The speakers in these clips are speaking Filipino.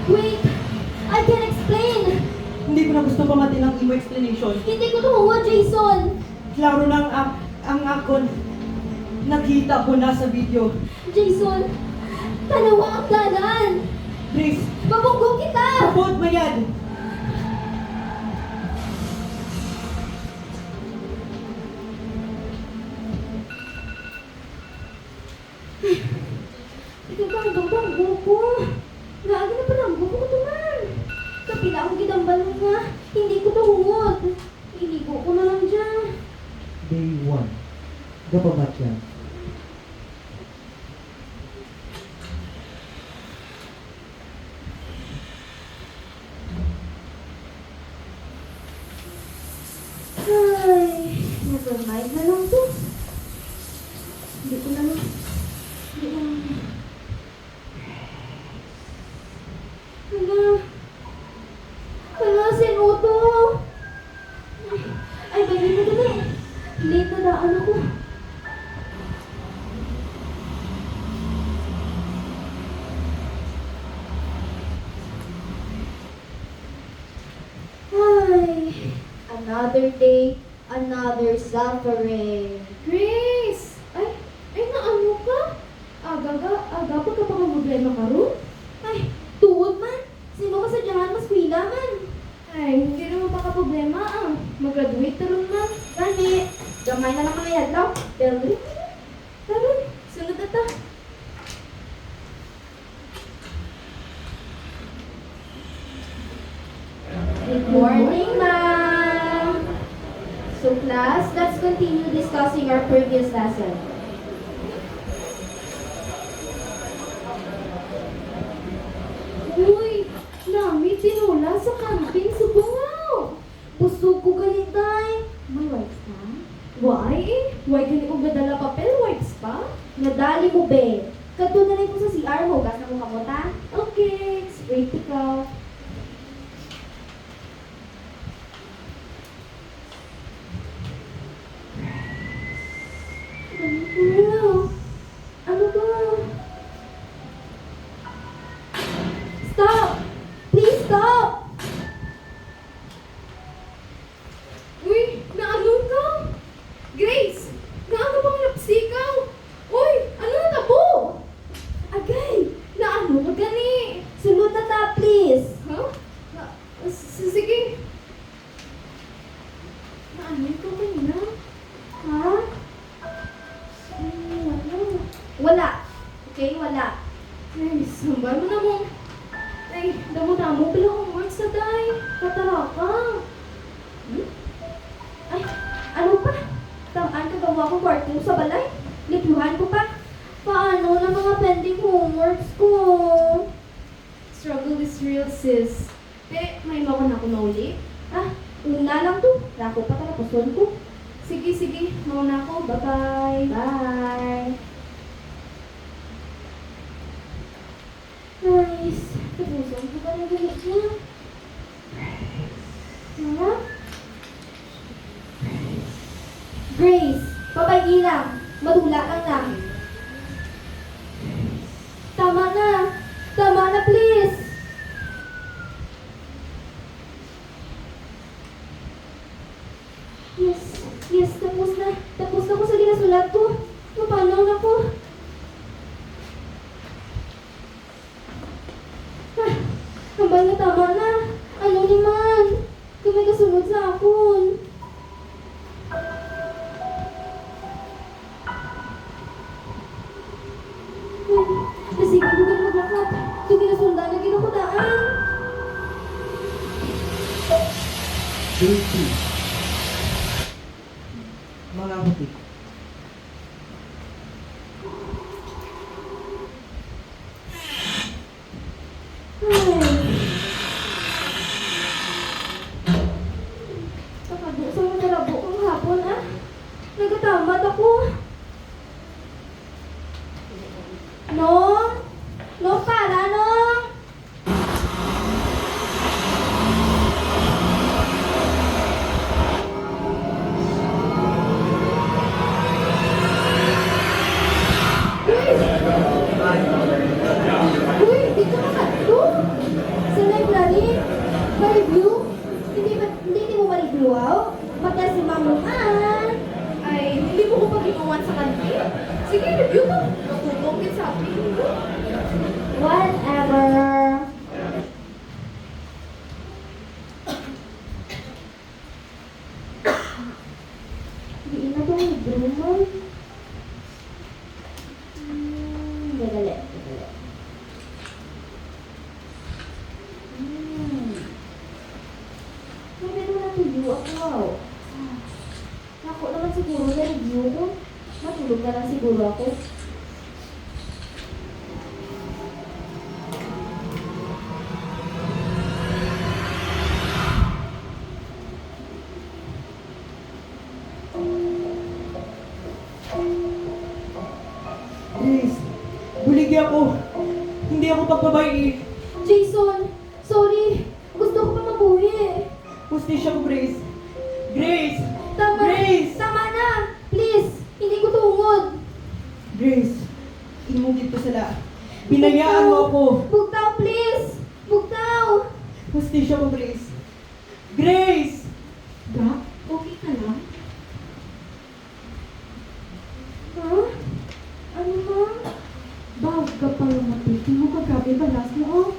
Wait! I can explain! Hindi ko na gusto pamatin ang imo explanation. Hindi ko tumuha, Jason! Klaro na ang akon. Nakita ko na sa video. Jason! Tanawa ang danan! Grace, Babunggo kita! abot mo yan! Ikagandang banggo ko! Lagi na pala ang buko ko tuman! Kapila akong gidambal mo nga, hindi ko tuhod. Iligo ko na lang dyan. Day 1. Gapabat yan. Ay, nevermind na lang to. Hindi ko na lang. Hindi ko na. Hala. Hala, sinuto. Ay, baby mo dali. Late na daan ako. Ay, another day, another suffering. Grace! Ay naano ka? Aga pa ka pa kang problema karon? Ay, tuod man. Sino ka sa diyan mas pila man? Ay, hindi naman pa ka problema ah. Mag-graduate na rin man. Gani, gamay na lang mga yadlaw. Pero dali. Taron, sunod na ta. Good morning, ma'am. So class, let's continue discussing our previous lesson. Uy! Nami, tinula sa camping sa bungaw! Busog ko ganitay. May wipes ka? Why eh? Why gani ko gadala papel? Wipes pa? Nadali mo, be. Kadto na rin ko sa CR mo. Gas na mo kamuta. Okay, straight ikaw. Ano? Ano ba? Stop! Please stop! Uy! Naano ka? Grace! Naano bang napsikaw? Uy! Ano na tabo? Agay! Naano ka gani? Sulod na ta, please! Huh? Sige. Naano ka kanina? Ha? Wala. Wala. Okay, wala. Ay, sambal mo na mo. Ay, damo-damo pala homework sa day. Katara ka. Ay, ano pa? Tamaan ka gawa ko part 2 sa balay? Litluhan ko pa? Paano na mga pending homeworks ko? Struggle is real, sis. May mawa na ako na uli. Ah, una lang to. Rako pa talapuson ko. Sige. Mauna ako. Bye-bye. Bye! Nice. Tapuson ko pa na galit niya. Ha? Grace, papagi lang. Madula lang na. Tama na. Tama na, please. Yes, tapos na. Tapos na ko sa ginasulat ko. Mapanaw na ko. Ah, hambal na tama na. Ano ni man? Kung may kasunod sa akon. Sige, dugan maglakat. Ito ginasundan na ginakudaan. Day 2. Mga butik. Nakadusang mo talabo kong hapon, ah. Nagatamad ako. Nong? Nong para, Nong? Wow. Ako naman siguro na review ko. Matulog na lang siguro ako. Grace, buligi ako. Hindi ako pagbabayi. Jason! Sorry! Gusto ko pa mabuhi. Hustisya ko, Grace. Grace! Tama! Grace! Tama na! Please! Hindi ko tungod! Grace, inumugit ko sila. Binayaan mo ako. Bugtaw, please! Bugtaw! Hustisya ko, Grace. Grace! Gak, okay ka lang? Ha? Ano, ma'am? Bawag ka pa yung mati. Hindi mo kagabi balas mo, oh.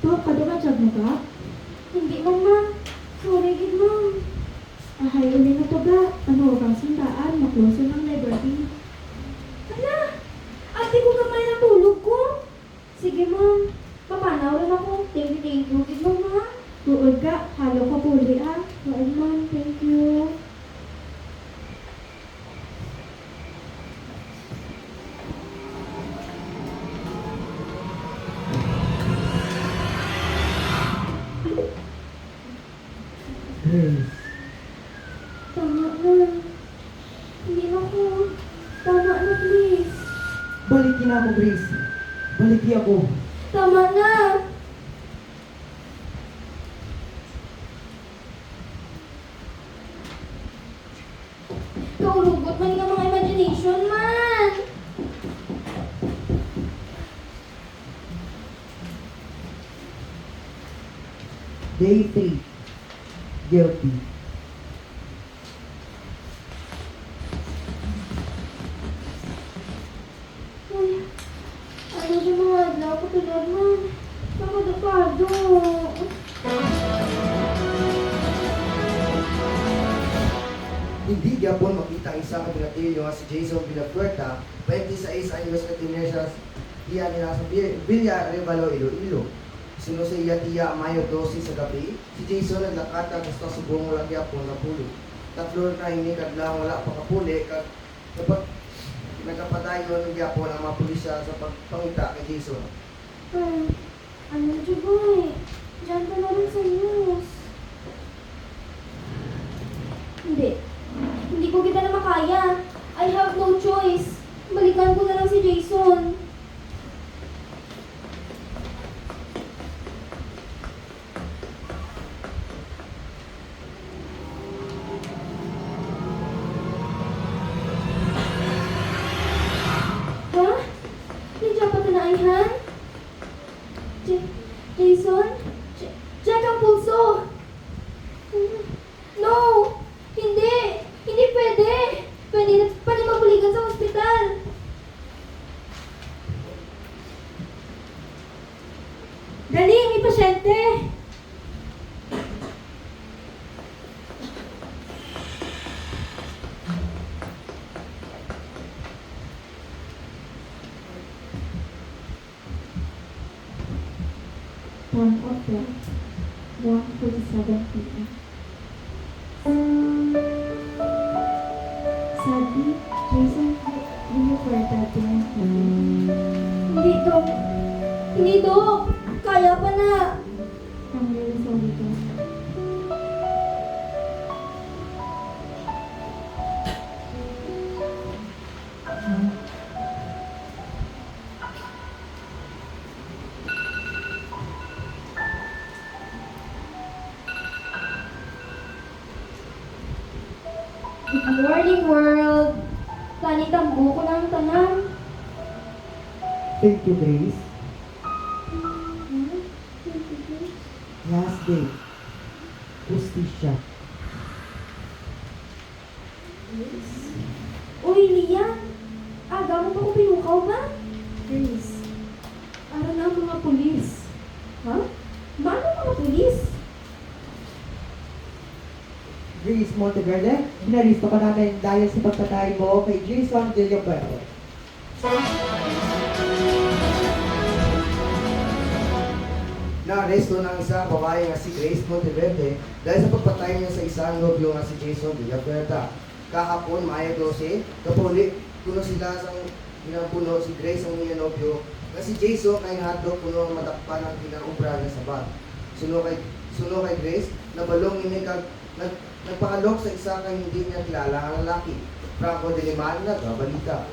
Tuwag ka doon ka mo ka? Hindi man, ma'am. Sorry, gid, ma'am. Ahay, uli na to ga. Ano, kang sundaan, makloso ng liberty. Ala! Ate ko kamay na tulog ko. Sige, ma'am. Papanaw rin ako. Thank you, gid, ma'am, ha? Tuod ka, halo ka puli, ah. Oo, ma'am. Thank you. Grace. Tama na. Hindi na ako. Tama na, please. Balikin ako, Grace. Baliki ako. Tama na. Kaurugot man nga mga imagination, man. Day 3. Guilty. Ay, ano sa mga adlaw ko tulad, man? Nakadapado. Hindi gyapon makita ang isa ka binatilyo nga si Jason Villapuerta, 26 anyos na tinersas diya nila sa Villa Revalo, Iloilo. Sino sa iya tiya Mayo 12 sa gabi, si Jason naglakata gusto subong wala gyapon na pulo. Tatlo na ini kadlaw wala pa kapuli kag dapat nagkapadayon gyapon ang mga pulisya sa pagpangita kay Jason. Ay, ano, Juboy? Diyan ka na rin sa news. Hindi. Hindi ko kita na makaya. I have no choice. Balikan ko na lang si Jason. Ha? Hindi pa tinaihan? Jason? Check ang pulso! No! Hindi! Hindi pwede! Pwede mabuligan sa ospital! Dali, may pasyente! One of them, 1:47 p.m. Sadly, Jason Villapuerta didn't make it. Hindi, Dok. Hindi, Dok. Kaya pa na. I'm really sorry, Dad. Good morning, world. Planit ang buko ng tanan. Thank you, Grace. Last day. Hustisya. Uy, Lian. Aga mo pa ko pinukaw ba? Grace, para na ang mga pulis. Ha? Paano mga pulis? Grace Monteverde, binaristo ka namin dahil sa pagpatay mo kay Jason Villapuerta. na-aresto ng isang babae nga si Grace Monteverde dahil sa pagpatay niya sa isang nobyo nga si Jason Villafuerte. Kahapon, Mayo 12, kapuli, kuno sila sa pinapuno si Grace ang niya nobyo nga si Jason kay hotdog kuno ang matakpan ng kinaubra nga sabat. Suno kay Grace, nabalong ini nagpakalok sa isa kay hindi niya kilala ang lalaki. Franco de Liman, nagabalita.